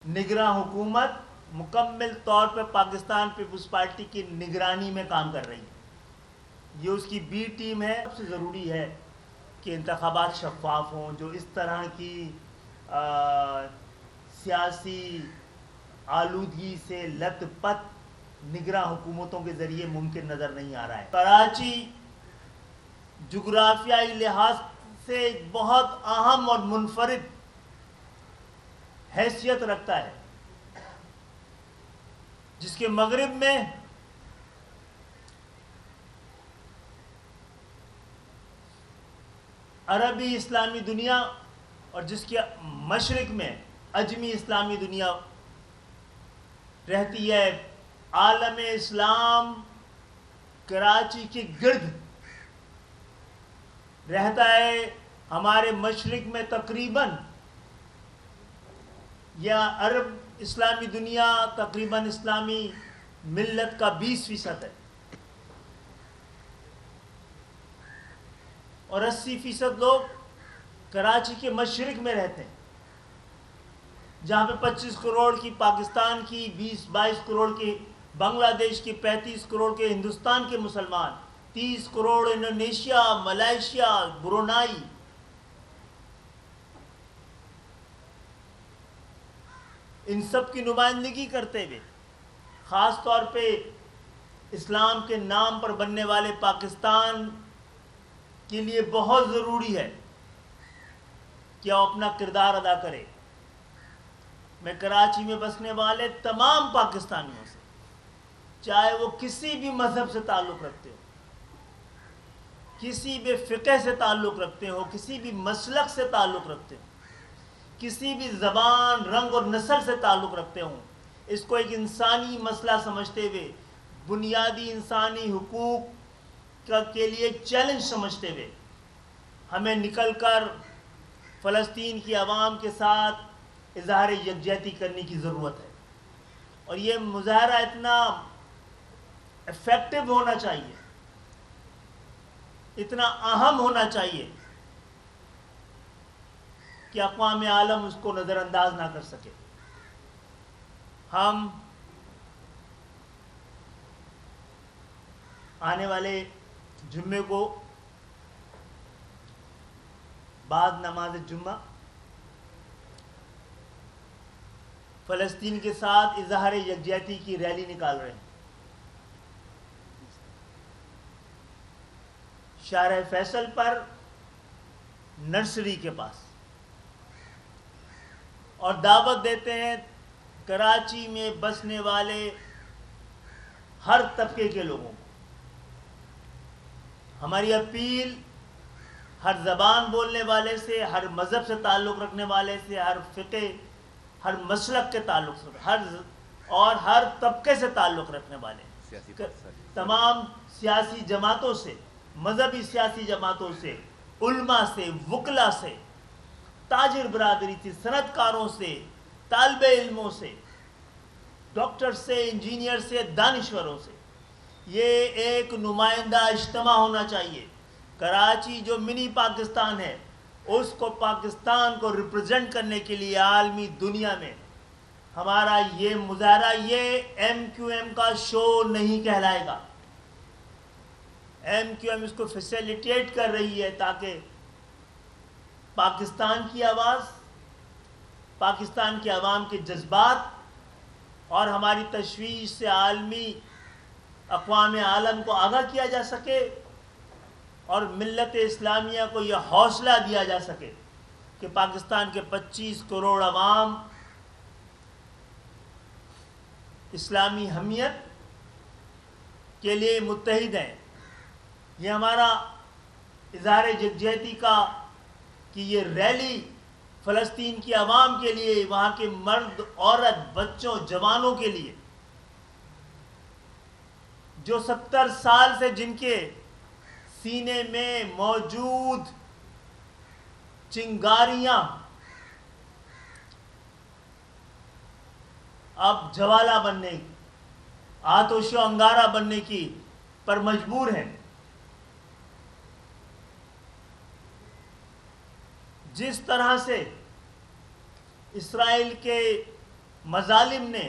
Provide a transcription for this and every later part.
نگراں حکومت مکمل طور پہ پاکستان پیپلز پارٹی کی نگرانی میں کام کر رہی ہے. یہ اس کی بی ٹیم ہے. سب سے ضروری ہے کہ انتخابات شفاف ہوں. جو اس طرح کی سیاسی آلودگی سے لت پت نگراں حکومتوں کے ذریعے ممکن نظر نہیں آ رہا ہے. کراچی جغرافیائی لحاظ سے ایک بہت اہم اور منفرد حیثیت رکھتا ہے، جس کے مغرب میں عربی اسلامی دنیا اور جس کے مشرق میں عجمی اسلامی دنیا رہتی ہے. عالم اسلام کراچی کے گرد رہتا ہے. ہمارے مشرق میں تقریباً یا عرب اسلامی دنیا تقریباً اسلامی ملت کا 20% ہے اور 80% لوگ کراچی کے مشرق میں رہتے ہیں، جہاں پہ 25 کروڑ کی پاکستان کی، 20-22 کروڑ کی بنگلہ دیش کی، 35 کروڑ کے ہندوستان کے مسلمان، 30 کروڑ انڈونیشیا، ملائیشیا، برونائی. ان سب کی نمائندگی کرتے ہوئے خاص طور پہ اسلام کے نام پر بننے والے پاکستان کے لیے بہت ضروری ہے کہ وہ اپنا کردار ادا کرے. میں کراچی میں بسنے والے تمام پاکستانیوں سے، چاہے وہ کسی بھی مذہب سے تعلق رکھتے ہو، کسی بھی فقہ سے تعلق رکھتے ہو، کسی بھی مسلک سے تعلق رکھتے ہو، کسی بھی زبان، رنگ اور نسل سے تعلق رکھتے ہوں، اس کو ایک انسانی مسئلہ سمجھتے ہوئے، بنیادی انسانی حقوق کے لیے چیلنج سمجھتے ہوئے ہمیں نکل کر فلسطین کی عوام کے ساتھ اظہار یکجہتی کرنے کی ضرورت ہے. اور یہ مظاہرہ اتنا افیکٹو ہونا چاہیے، اتنا اہم ہونا چاہیے کہ اقوام عالم اس کو نظر انداز نہ کر سکے. ہم آنے والے جمعے کو بعد نماز جمعہ فلسطین کے ساتھ اظہار یکجہتی کی ریلی نکال رہے ہیں. شارع فیصل پر نرسری کے پاس، اور دعوت دیتے ہیں کراچی میں بسنے والے ہر طبقے کے لوگوں کو. ہماری اپیل ہر زبان بولنے والے سے، ہر مذہب سے تعلق رکھنے والے سے، ہر فقہ، ہر مسلک کے تعلق سے، اور ہر طبقے سے تعلق رکھنے والے تمام سیاسی جماعتوں سے، مذہبی سیاسی جماعتوں سے، علماء سے، وکلاء سے، تاجر برادری سے، صنعت کاروں سے، طالب علموں سے، ڈاکٹر سے، انجینئر سے، دانشوروں سے، یہ ایک نمائندہ اجتماع ہونا چاہیے. کراچی جو منی پاکستان ہے، اس کو پاکستان کو ریپرزینٹ کرنے کے لیے عالمی دنیا میں ہمارا یہ مظاہرہ یہ ایم کیو ایم کا شو نہیں کہلائے گا. ایم کیو ایم اس کو فیسیلیٹیٹ کر رہی ہے تاکہ پاکستان کی آواز، پاکستان کے عوام کے جذبات اور ہماری تشویش سے عالمی اقوام عالم کو آگاہ کیا جا سکے، اور ملت اسلامیہ کو یہ حوصلہ دیا جا سکے کہ پاکستان کے 25 کروڑ عوام اسلامی حمیت کے لیے متحد ہیں. یہ ہمارا اظہار یکجہتی کا کہ یہ ریلی فلسطین کی عوام کے لیے، وہاں کے مرد، عورت، بچوں، جوانوں کے لیے جو 70 سال سے جن کے سینے میں موجود چنگاریاں اب جوالا بننے، آتش و انگارہ بننے کی پر مجبور ہیں. جس طرح سے اسرائیل کے مظالم نے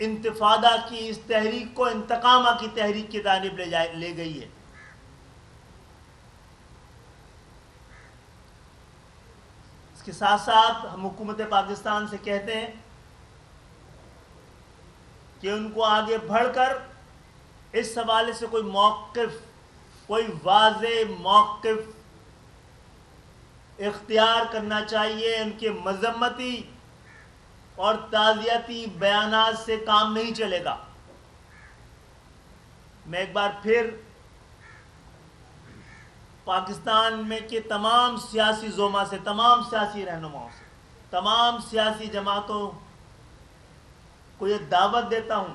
انتفاضہ کی اس تحریک کو انتقامہ کی تحریک کی جانب لے گئی ہے. اس کے ساتھ ساتھ ہم حکومت پاکستان سے کہتے ہیں کہ ان کو آگے بڑھ کر اس حوالے سے کوئی موقف، کوئی واضح موقف اختیار کرنا چاہیے. ان کے مذمتی اور تعزیتی بیانات سے کام نہیں چلے گا. میں ایک بار پھر پاکستان میں کے تمام سیاسی زوما سے، تمام سیاسی رہنماؤں سے، تمام سیاسی جماعتوں کو یہ دعوت دیتا ہوں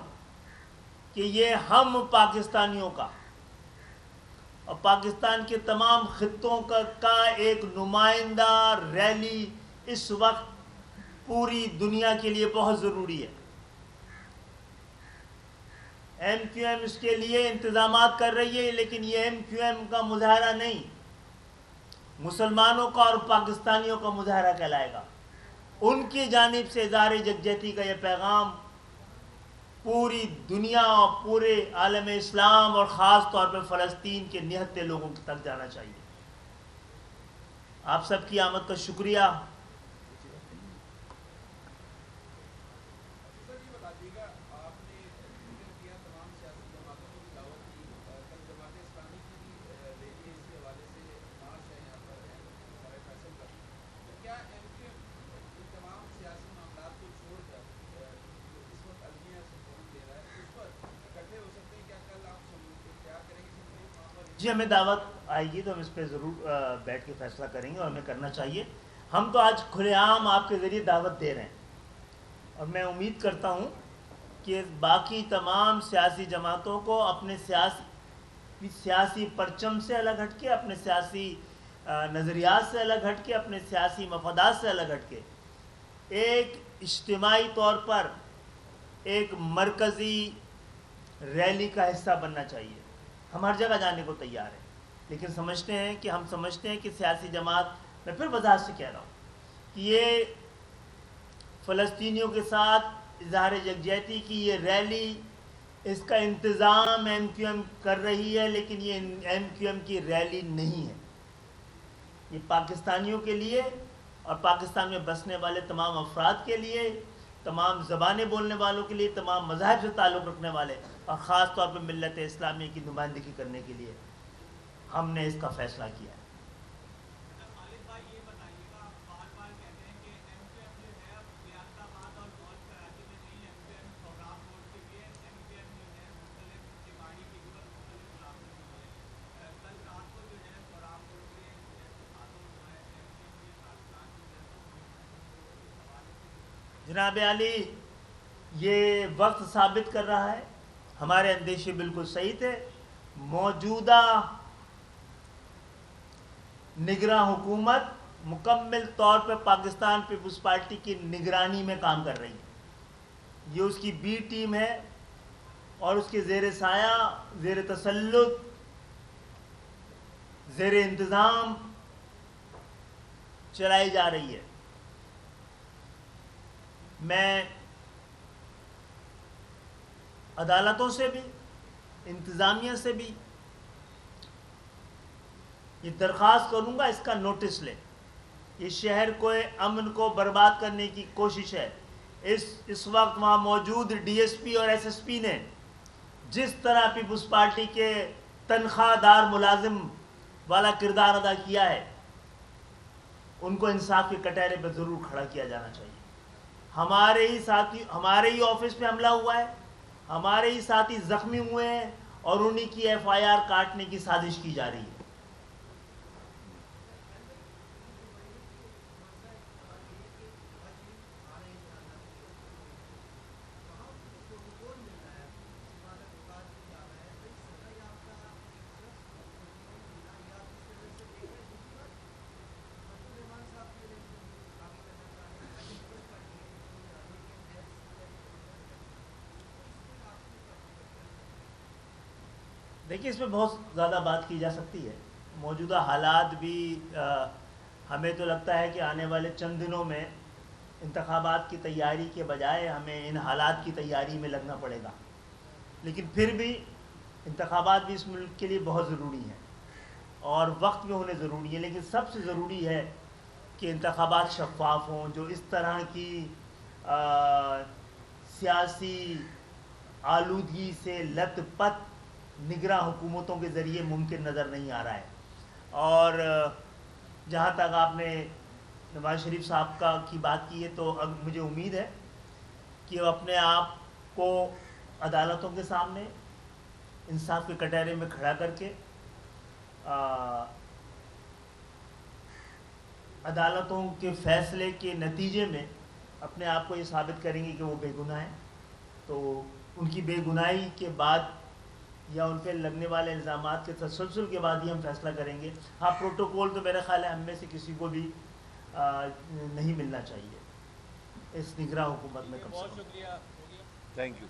کہ یہ ہم پاکستانیوں کا اور پاکستان کے تمام خطوں کا ایک نمائندہ ریلی اس وقت پوری دنیا کے لیے بہت ضروری ہے. ایم کیو ایم اس کے لیے انتظامات کر رہی ہے، لیکن یہ ایم کیو ایم کا مظاہرہ نہیں، مسلمانوں کا اور پاکستانیوں کا مظاہرہ کہلائے گا. ان کی جانب سے اظہار یکجہتی کا یہ پیغام پوری دنیا اور پورے عالم اسلام اور خاص طور پر فلسطین کے نہتے لوگوں تک جانا چاہیے. آپ سب کی آمد کا شکریہ. جی ہمیں دعوت آئے گی تو ہم اس پہ ضرور بیٹھ کے فیصلہ کریں گے اور ہمیں کرنا چاہیے. ہم تو آج کھلے عام آپ کے ذریعے دعوت دے رہے ہیں اور میں امید کرتا ہوں کہ باقی تمام سیاسی جماعتوں کو اپنے سیاسی پرچم سے الگ ہٹ کے، اپنے سیاسی نظریات سے الگ ہٹ کے، اپنے سیاسی مفادات سے الگ ہٹ کے ایک اجتماعی طور پر ایک مرکزی ریلی کا حصہ بننا چاہیے. ہم ہر جگہ جانے کو تیار ہیں، لیکن ہم سمجھتے ہیں کہ سیاسی جماعت، میں پھر وضاحت سے کہہ رہا ہوں کہ یہ فلسطینیوں کے ساتھ اظہار یکجہتی کی یہ ریلی، اس کا انتظام ایم کیو ایم کر رہی ہے، لیکن یہ ایم کیو ایم کی ریلی نہیں ہے. یہ پاکستانیوں کے لیے اور پاکستان میں بسنے والے تمام افراد کے لیے، تمام زبانیں بولنے والوں کے لیے، تمام مذاہب سے تعلق رکھنے والے اور خاص طور پہ ملت اسلامیہ کی نمائندگی کرنے کے لیے ہم نے اس کا فیصلہ کیا ہے. جناب علی، یہ وقت ثابت کر رہا ہے ہمارے اندیشے بالکل صحیح تھے. موجودہ نگراں حکومت مکمل طور پہ پاکستان پیپلز پارٹی کی نگرانی میں کام کر رہی ہے. یہ اس کی بی ٹیم ہے اور اس کے زیر سایہ، زیر تسلط، زیر انتظام چلائی جا رہی ہے. میں عدالتوں سے بھی، انتظامیہ سے بھی یہ درخواست کروں گا اس کا نوٹس لیں. یہ شہر کو امن کو برباد کرنے کی کوشش ہے. اس وقت وہاں موجود ڈی ایس پی اور ایس ایس پی نے جس طرح پیپلز پارٹی کے تنخواہ دار ملازم والا کردار ادا کیا ہے، ان کو انصاف کے کٹہرے پہ ضرور کھڑا کیا جانا چاہیے. ہمارے ہی آفس پہ حملہ ہوا ہے، ہمارے ہی ساتھی زخمی ہوئے ہیں اور انہی کی ایف آئی آر کاٹنے کی سازش کی جا رہی ہے. دیکھیے اس میں بہت زیادہ بات کی جا سکتی ہے. موجودہ حالات بھی ہمیں تو لگتا ہے کہ آنے والے چند دنوں میں انتخابات کی تیاری کے بجائے ہمیں ان حالات کی تیاری میں لگنا پڑے گا، لیکن پھر بھی انتخابات بھی اس ملک کے لیے بہت ضروری ہیں اور وقت میں ہونے ضروری ہے، لیکن سب سے ضروری ہے کہ انتخابات شفاف ہوں، جو اس طرح کی سیاسی آلودگی سے لت پت نگراں حکومتوں کے ذریعے ممکن نظر نہیں آ رہا ہے۔ اور جہاں تک آپ نے نواز شریف صاحب کی بات کی ہے، تو اب مجھے امید ہے کہ وہ اپنے آپ کو عدالتوں کے سامنے انصاف کے کٹہرے میں کھڑا کر کے عدالتوں کے فیصلے کے نتیجے میں اپنے آپ کو یہ ثابت کریں گے کہ وہ بے گناہ ہیں۔ تو ان کی بے گناہی کے بعد یا ان پہ لگنے والے الزامات کے تسلسل کے بعد ہی ہم فیصلہ کریں گے۔ ہاں، پروٹوکول تو میرا خیال ہے ہم میں سے کسی کو بھی نہیں ملنا چاہیے اس نگراں حکومت میں کم سے کم۔ بہت شکریہ، تھینک یو۔